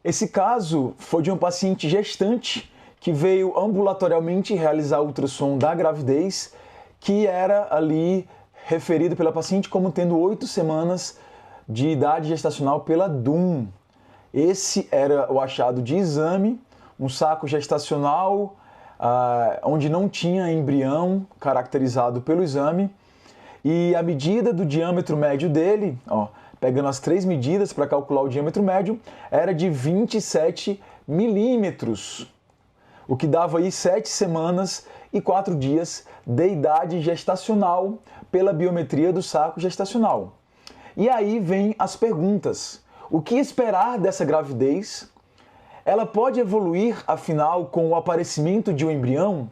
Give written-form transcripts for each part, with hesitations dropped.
Esse caso foi de uma paciente gestante que veio ambulatorialmente realizar ultrassom da gravidez, que era ali referido pela paciente como tendo 8 semanas de idade gestacional pela DUM. Esse era o achado de exame, um saco gestacional onde não tinha embrião caracterizado pelo exame, e a medida do diâmetro médio dele, pegando as 3 medidas para calcular o diâmetro médio, era de 27 milímetros, o que dava aí 7 semanas e 4 dias de idade gestacional pela biometria do saco gestacional. E aí vem as perguntas. O que esperar dessa gravidez? Ela pode evoluir, afinal, com o aparecimento de um embrião?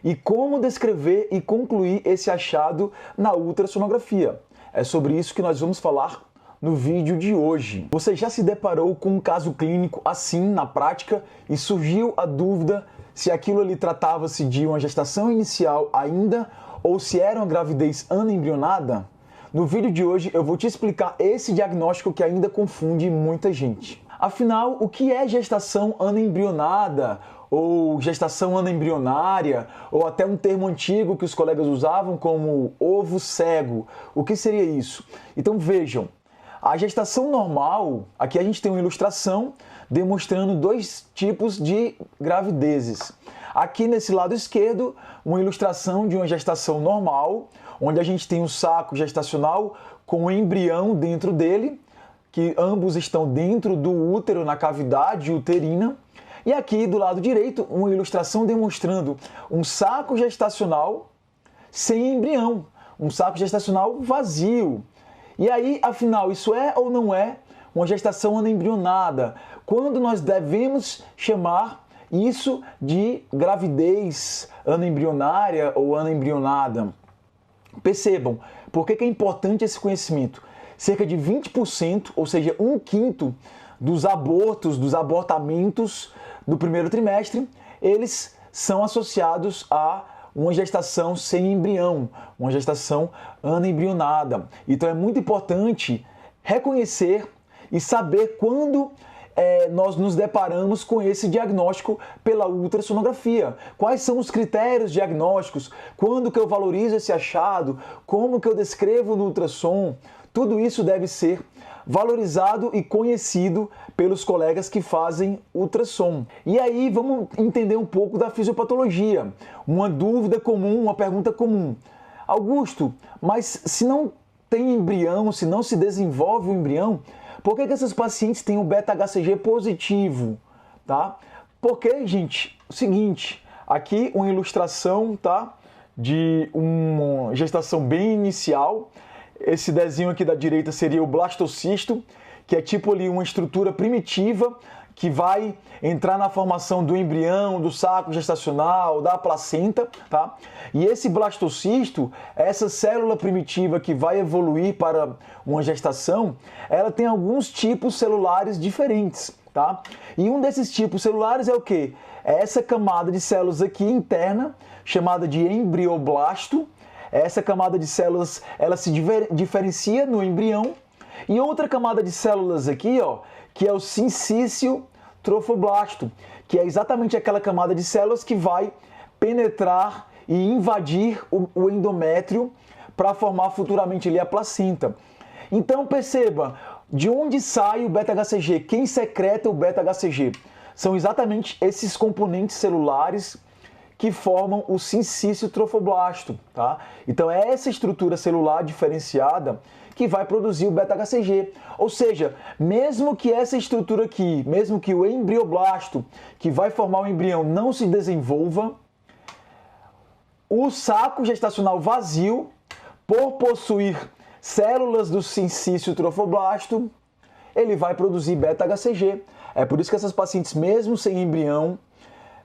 E como descrever e concluir esse achado na ultrassonografia? É sobre isso que nós vamos falar no vídeo de hoje. Você já se deparou com um caso clínico assim na prática e surgiu a dúvida se aquilo ali tratava-se de uma gestação inicial ainda ou se era uma gravidez anembrionada? No vídeo de hoje eu vou te explicar esse diagnóstico que ainda confunde muita gente. Afinal, o que é gestação anembrionada? Ou gestação anembrionária, ou até um termo antigo que os colegas usavam como ovo cego. O que seria isso? Então vejam, a gestação normal, aqui a gente tem uma ilustração demonstrando 2 tipos de gravidezes. Aqui nesse lado esquerdo, uma ilustração de uma gestação normal, onde a gente tem um saco gestacional com um embrião dentro dele, que ambos estão dentro do útero, na cavidade uterina. E aqui do lado direito, uma ilustração demonstrando um saco gestacional sem embrião, um saco gestacional vazio. E aí, afinal, isso é ou não é uma gestação anembrionada? Quando nós devemos chamar isso de gravidez anembrionária ou anembrionada? Percebam, por que é importante esse conhecimento? Cerca de 20%, ou seja, 1/5 dos abortos, dos abortamentos do primeiro trimestre, eles são associados a uma gestação sem embrião, uma gestação anembrionada. Então é muito importante reconhecer e saber quando nós nos deparamos com esse diagnóstico pela ultrassonografia. Quais são os critérios diagnósticos? Quando que eu valorizo esse achado? Como que eu descrevo no ultrassom? Tudo isso deve ser valorizado e conhecido pelos colegas que fazem ultrassom. E aí vamos entender um pouco da fisiopatologia. Uma dúvida comum, uma pergunta comum. Augusto, mas se não tem embrião, se não se desenvolve o embrião, por que essas pacientes têm o beta-HCG positivo? Tá? Porque, gente, o seguinte, aqui uma ilustração, tá, de uma gestação bem inicial. Esse desenho aqui da direita seria o blastocisto, que é tipo ali uma estrutura primitiva que vai entrar na formação do embrião, do saco gestacional, da placenta, tá? E esse blastocisto, essa célula primitiva que vai evoluir para uma gestação, ela tem alguns tipos celulares diferentes, tá? E um desses tipos celulares é o quê? É essa camada de células aqui interna, chamada de embrioblasto. Essa camada de células, ela se diferencia no embrião. E outra camada de células aqui, que é o sincício trofoblasto, que é exatamente aquela camada de células que vai penetrar e invadir o endométrio para formar futuramente ali a placenta. Então perceba, de onde sai o beta-HCG? Quem secreta o beta-HCG? São exatamente esses componentes celulares que formam o sincício trofoblasto, tá? Então é essa estrutura celular diferenciada que vai produzir o beta-HCG. Ou seja, mesmo que essa estrutura aqui, mesmo que o embrioblasto, que vai formar o embrião, não se desenvolva, o saco gestacional vazio, por possuir células do sincício trofoblasto, ele vai produzir beta-HCG. É por isso que essas pacientes, mesmo sem embrião,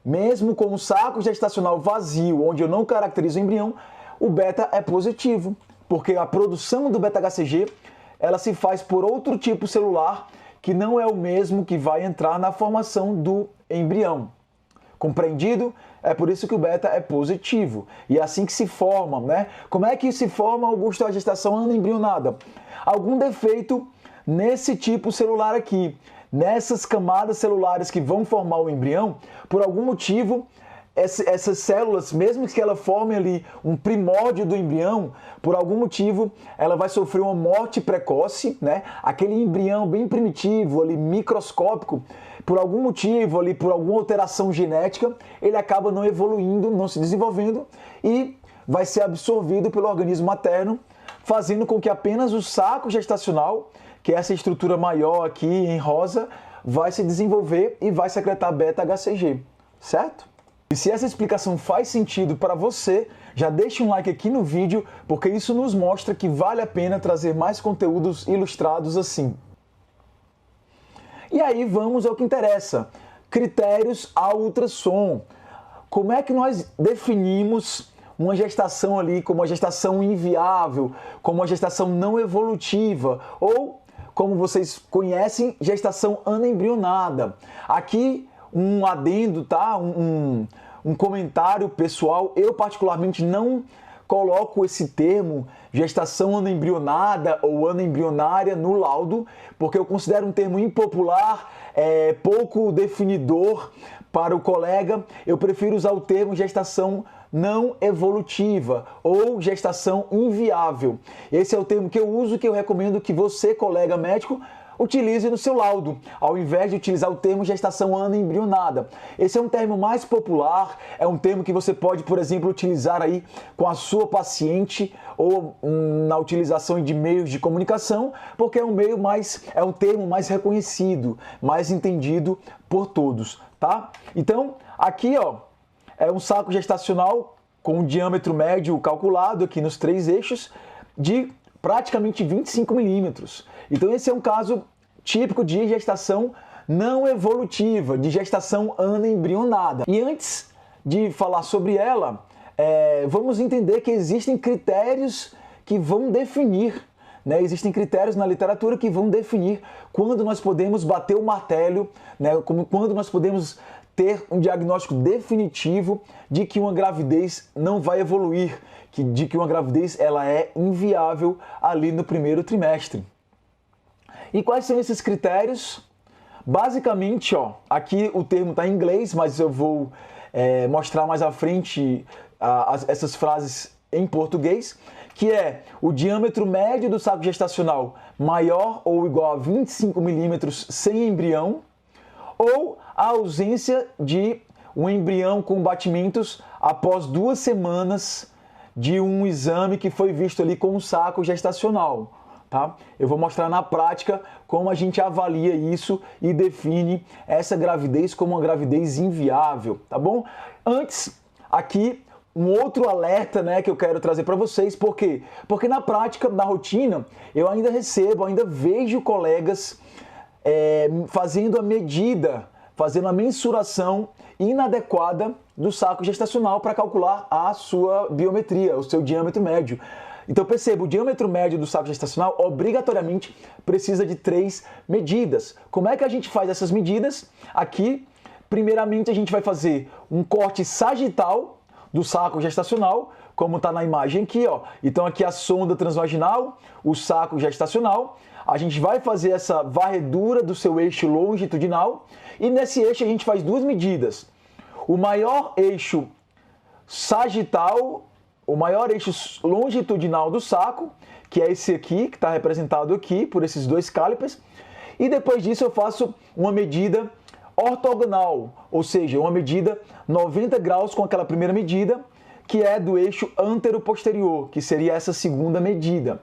mesmo com o saco gestacional vazio, onde eu não caracterizo o embrião, o beta é positivo, porque a produção do beta-HCG ela se faz por outro tipo celular que não é o mesmo que vai entrar na formação do embrião. Compreendido? É por isso que o beta é positivo. E é assim que se forma, né? Como é que se forma, Augusto, a gestação anembrionada? Algum defeito nesse tipo celular aqui. nessas camadas celulares que vão formar o embrião, por algum motivo, essas células, mesmo que ela forme ali um primórdio do embrião, por algum motivo ela vai sofrer uma morte precoce, né? Aquele embrião bem primitivo, ali microscópico, por algum motivo ali, por alguma alteração genética, ele acaba não evoluindo, não se desenvolvendo e vai ser absorvido pelo organismo materno, fazendo com que apenas o saco gestacional, que é essa estrutura maior aqui em rosa, vai se desenvolver e vai secretar beta-HCG, certo? E se essa explicação faz sentido para você, já deixa um like aqui no vídeo, porque isso nos mostra que vale a pena trazer mais conteúdos ilustrados assim. E aí vamos ao que interessa, critérios ao ultrassom. Como é que nós definimos uma gestação ali como uma gestação inviável, como uma gestação não evolutiva, ou, como vocês conhecem, gestação anembrionada? Aqui um adendo, tá? Um comentário pessoal. Eu particularmente não coloco esse termo gestação anembrionada ou anembrionária no laudo, porque eu considero um termo impopular, pouco definidor para o colega. Eu prefiro usar o termo gestação não evolutiva ou gestação inviável. Esse é o termo que eu uso, que eu recomendo que você, colega médico, utilize no seu laudo, ao invés de utilizar o termo gestação anembrionada. Esse é um termo mais popular, é um termo que você pode, por exemplo, utilizar aí com a sua paciente ou na utilização de meios de comunicação, porque é um termo mais reconhecido, mais entendido por todos, tá? Então, aqui, ó, é um saco gestacional com um diâmetro médio calculado aqui nos 3 eixos de praticamente 25 milímetros. Então esse é um caso típico de gestação não evolutiva, de gestação anembrionada. E antes de falar sobre ela, vamos entender que existem critérios que vão definir, né? Existem critérios na literatura que vão definir quando nós podemos bater o martelo, né? Quando nós podemos ter um diagnóstico definitivo de que uma gravidez não vai evoluir, de que uma gravidez ela é inviável ali no primeiro trimestre. E quais são esses critérios? Basicamente, ó, aqui o termo está em inglês, mas eu vou mostrar mais à frente essas frases em português, que é o diâmetro médio do saco gestacional maior ou igual a 25 milímetros sem embrião, ou a ausência de um embrião com batimentos após 2 semanas de um exame que foi visto ali com o saco gestacional. Tá? Eu vou mostrar na prática como a gente avalia isso e define essa gravidez como uma gravidez inviável, tá bom? Antes, aqui, um outro alerta, né, que eu quero trazer para vocês. Por quê? Porque na prática, na rotina, eu ainda vejo colegas fazendo a medida, fazendo a mensuração inadequada do saco gestacional para calcular a sua biometria, o seu diâmetro médio. Então perceba, o diâmetro médio do saco gestacional obrigatoriamente precisa de 3 medidas. Como é que a gente faz essas medidas? Aqui, primeiramente, a gente vai fazer um corte sagital do saco gestacional, como está na imagem aqui, ó. Então aqui a sonda transvaginal, o saco gestacional. A gente vai fazer essa varredura do seu eixo longitudinal e nesse eixo a gente faz 2 medidas. O maior eixo sagital, o maior eixo longitudinal do saco, que é esse aqui, que está representado aqui por esses 2 cálipers. E depois disso eu faço uma medida ortogonal, ou seja, uma medida 90 graus com aquela primeira medida, que é do eixo antero-posterior, que seria essa segunda medida.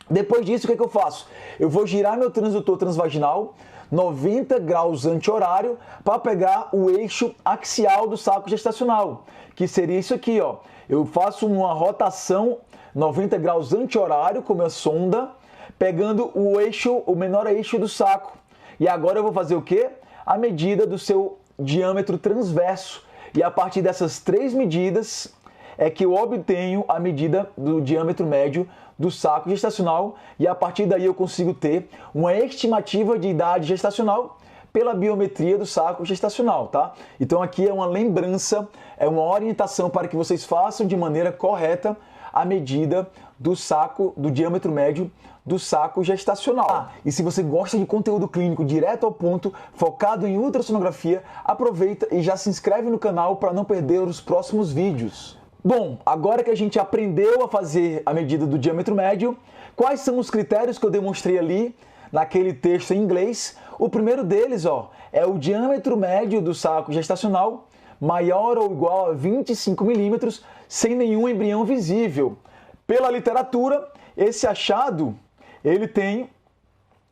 Depois disso, o que eu faço? Eu vou girar meu transdutor transvaginal 90 graus anti-horário para pegar o eixo axial do saco gestacional, que seria isso aqui, ó. Eu faço uma rotação 90 graus anti-horário com minha sonda, pegando o menor eixo do saco. E agora eu vou fazer o quê? A medida do seu diâmetro transverso. E a partir dessas 3 medidas é que eu obtenho a medida do diâmetro médio do saco gestacional e a partir daí eu consigo ter uma estimativa de idade gestacional pela biometria do saco gestacional, tá? Então aqui é uma lembrança, é uma orientação para que vocês façam de maneira correta a medida do saco, do diâmetro médio do saco gestacional. E se você gosta de conteúdo clínico direto ao ponto, focado em ultrassonografia, aproveita e já se inscreve no canal para não perder os próximos vídeos. Bom, agora que a gente aprendeu a fazer a medida do diâmetro médio, quais são os critérios que eu demonstrei ali naquele texto em inglês? O primeiro deles, é o diâmetro médio do saco gestacional maior ou igual a 25 milímetros, sem nenhum embrião visível. Pela literatura, esse achado ele tem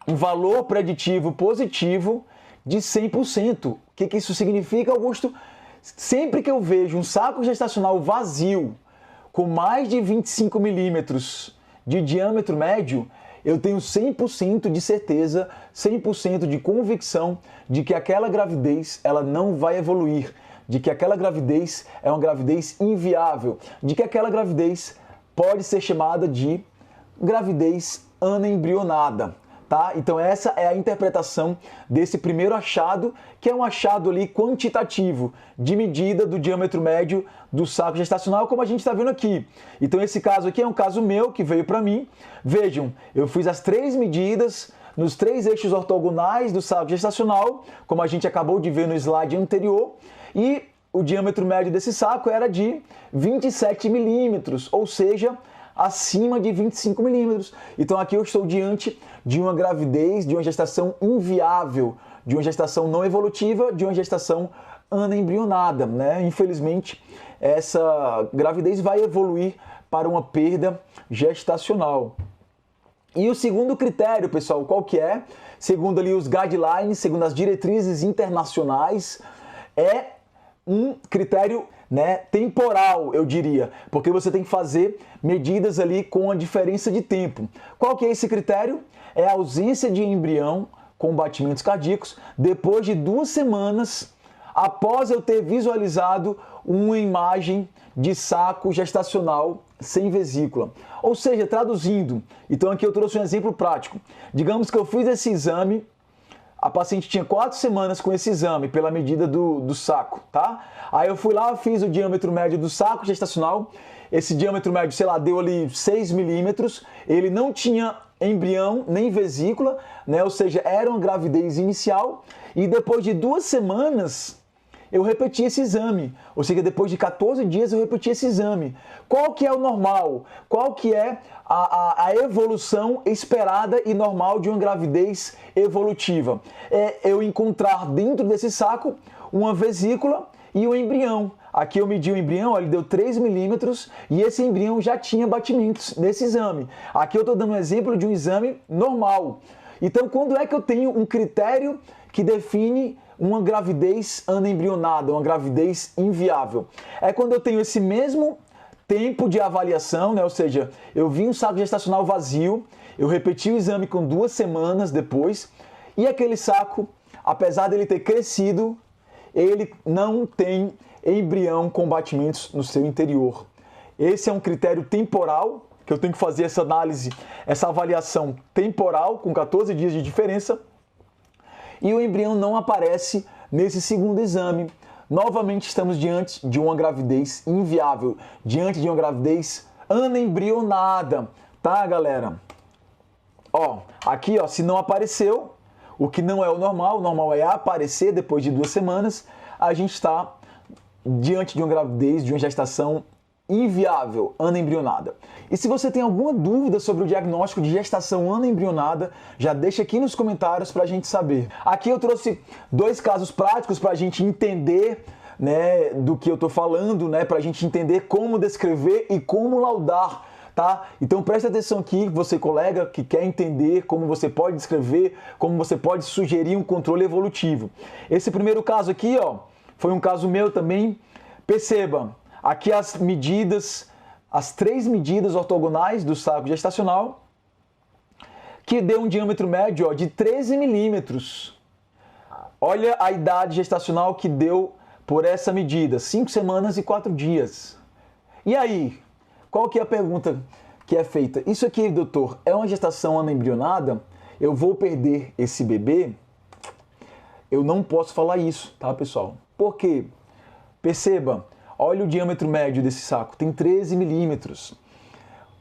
um valor preditivo positivo de 100%. O que isso significa, Augusto? Sempre que eu vejo um saco gestacional vazio com mais de 25 milímetros de diâmetro médio, eu tenho 100% de certeza, 100% de convicção de que aquela gravidez ela não vai evoluir, de que aquela gravidez é uma gravidez inviável, de que aquela gravidez pode ser chamada de gravidez anembrionada, tá? Então essa é a interpretação desse primeiro achado, que é um achado ali quantitativo, de medida do diâmetro médio do saco gestacional, como a gente está vendo aqui. Então esse caso aqui é um caso meu, que veio para mim. Vejam, eu fiz as 3 medidas nos 3 eixos ortogonais do saco gestacional, como a gente acabou de ver no slide anterior, e o diâmetro médio desse saco era de 27 milímetros, ou seja, acima de 25 milímetros. Então aqui eu estou diante de uma gravidez, de uma gestação inviável, de uma gestação não evolutiva, de uma gestação anembrionada, né? Infelizmente, essa gravidez vai evoluir para uma perda gestacional. E o segundo critério, pessoal, qual que é? Segundo ali os guidelines, segundo as diretrizes internacionais, é um critério, temporal, eu diria, porque você tem que fazer medidas ali com a diferença de tempo. Qual que é esse critério? É a ausência de embrião com batimentos cardíacos depois de 2 semanas após eu ter visualizado uma imagem de saco gestacional sem vesícula. Ou seja, traduzindo, então aqui eu trouxe um exemplo prático. Digamos que eu fiz esse exame, a paciente tinha 4 semanas com esse exame, pela medida do saco, tá? Aí eu fui lá, fiz o diâmetro médio do saco gestacional, esse diâmetro médio, sei lá, deu ali 6 milímetros, ele não tinha embrião nem vesícula, né? Ou seja, era uma gravidez inicial, e depois de 2 semanas eu repeti esse exame, ou seja, depois de 14 dias eu repeti esse exame. Qual que é o normal? Qual que é a evolução esperada e normal de uma gravidez evolutiva? É eu encontrar dentro desse saco uma vesícula e um embrião. Aqui eu medi o embrião, ele deu 3 milímetros e esse embrião já tinha batimentos nesse exame. Aqui eu estou dando um exemplo de um exame normal. Então, quando é que eu tenho um critério que define uma gravidez anembrionada, uma gravidez inviável? É quando eu tenho esse mesmo tempo de avaliação, né? Ou seja, eu vi um saco gestacional vazio, eu repeti o exame com 2 semanas depois, e aquele saco, apesar dele ter crescido, ele não tem embrião com batimentos no seu interior. Esse é um critério temporal, que eu tenho que fazer essa análise, essa avaliação temporal, com 14 dias de diferença, e o embrião não aparece nesse segundo exame. Novamente estamos diante de uma gravidez inviável, diante de uma gravidez anembrionada, tá, galera? Aqui, se não apareceu, o que não é o normal é aparecer depois de 2 semanas, a gente está diante de uma gravidez, de uma gestação inviável, anembrionada. E se você tem alguma dúvida sobre o diagnóstico de gestação anembrionada, já deixa aqui nos comentários para a gente saber. Aqui eu trouxe 2 casos práticos para a gente entender, né, do que eu estou falando, né, para a gente entender como descrever e como laudar, tá? Então preste atenção aqui, você colega que quer entender como você pode descrever, como você pode sugerir um controle evolutivo. Esse primeiro caso aqui, foi um caso meu também. Perceba, aqui as medidas, as 3 medidas ortogonais do saco gestacional, que deu um diâmetro médio de 13 milímetros. Olha a idade gestacional que deu por essa medida, 5 semanas e 4 dias. E aí, qual que é a pergunta que é feita? Isso aqui, doutor, é uma gestação anembrionada? Eu vou perder esse bebê? Eu não posso falar isso, tá, pessoal? Por quê? Perceba, olha o diâmetro médio desse saco, tem 13 milímetros.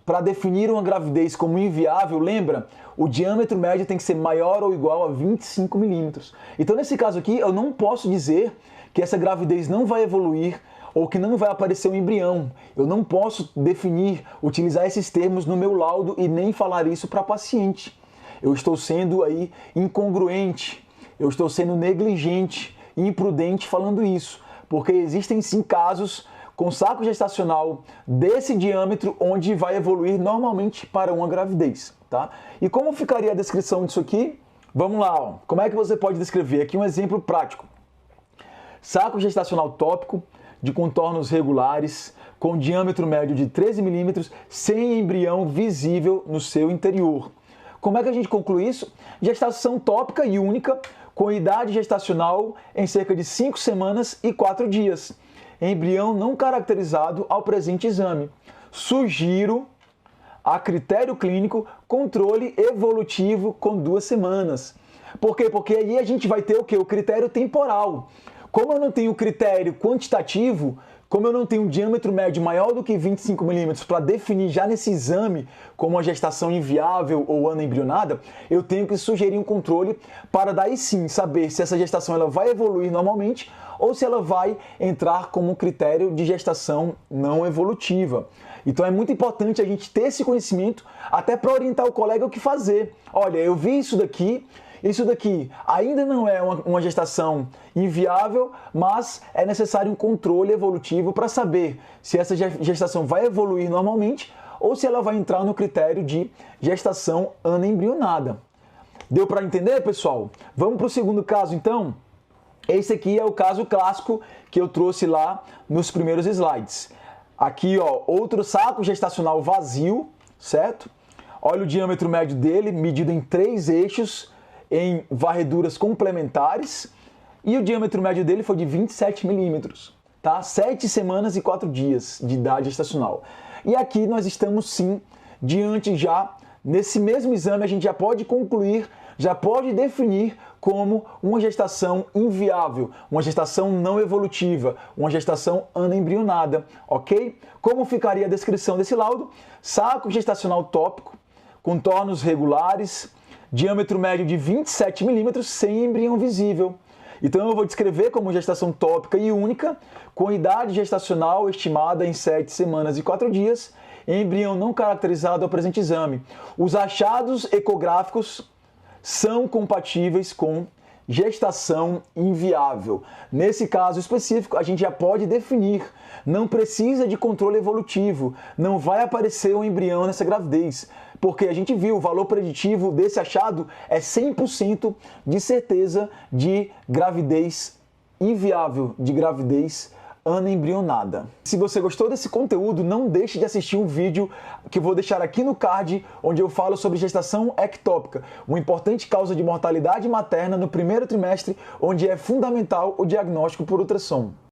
para definir uma gravidez como inviável, lembra? O diâmetro médio tem que ser maior ou igual a 25 milímetros. Então, nesse caso aqui, eu não posso dizer que essa gravidez não vai evoluir ou que não vai aparecer um embrião. Eu não posso definir, utilizar esses termos no meu laudo e nem falar isso para paciente. Eu estou sendo aí incongruente, eu estou sendo negligente e imprudente falando isso, porque existem sim casos com saco gestacional desse diâmetro onde vai evoluir normalmente para uma gravidez, tá? E como ficaria a descrição disso aqui? Vamos lá, ó. Como é que você pode descrever? Aqui um exemplo prático. Saco gestacional tópico, de contornos regulares, com diâmetro médio de 13 milímetros, sem embrião visível no seu interior. Como é que a gente conclui isso? Gestação tópica e única, com idade gestacional em cerca de 5 semanas e 4 dias. Embrião não caracterizado ao presente exame. Sugiro, a critério clínico, controle evolutivo com 2 semanas. Por quê? Porque aí a gente vai ter o quê? O critério temporal. Como eu não tenho critério quantitativo, como eu não tenho um diâmetro médio maior do que 25 milímetros para definir já nesse exame como uma gestação inviável ou anembrionada, eu tenho que sugerir um controle para daí sim saber se essa gestação ela vai evoluir normalmente ou se ela vai entrar como um critério de gestação não evolutiva. Então é muito importante a gente ter esse conhecimento até para orientar o colega o que fazer. Olha, eu vi isso daqui ainda não é uma gestação inviável, mas é necessário um controle evolutivo para saber se essa gestação vai evoluir normalmente ou se ela vai entrar no critério de gestação anembrionada. Deu para entender, pessoal? Vamos para o segundo caso, então? Esse aqui é o caso clássico que eu trouxe lá nos primeiros slides. Aqui, ó, outro saco gestacional vazio, certo? Olha o diâmetro médio dele, medido em 3 eixos, em varreduras complementares, e o diâmetro médio dele foi de 27 milímetros, tá? 7 semanas e 4 dias de idade gestacional. E aqui nós estamos sim diante já, nesse mesmo exame a gente já pode concluir, já pode definir como uma gestação inviável, uma gestação não evolutiva, uma gestação anembrionada, ok? Como ficaria a descrição desse laudo? Saco gestacional tópico, contornos regulares, diâmetro médio de 27 milímetros sem embrião visível. Então eu vou descrever como gestação tópica e única, com idade gestacional estimada em 7 semanas e 4 dias, embrião não caracterizado ao presente exame. Os achados ecográficos são compatíveis com gestação inviável. Nesse caso específico, a gente já pode definir, não precisa de controle evolutivo, não vai aparecer um embrião nessa gravidez, porque a gente viu o valor preditivo desse achado é 100% de certeza de gravidez inviável, de gravidez anembrionada. Se você gostou desse conteúdo, não deixe de assistir um vídeo que eu vou deixar aqui no card, onde eu falo sobre gestação ectópica, uma importante causa de mortalidade materna no primeiro trimestre, onde é fundamental o diagnóstico por ultrassom.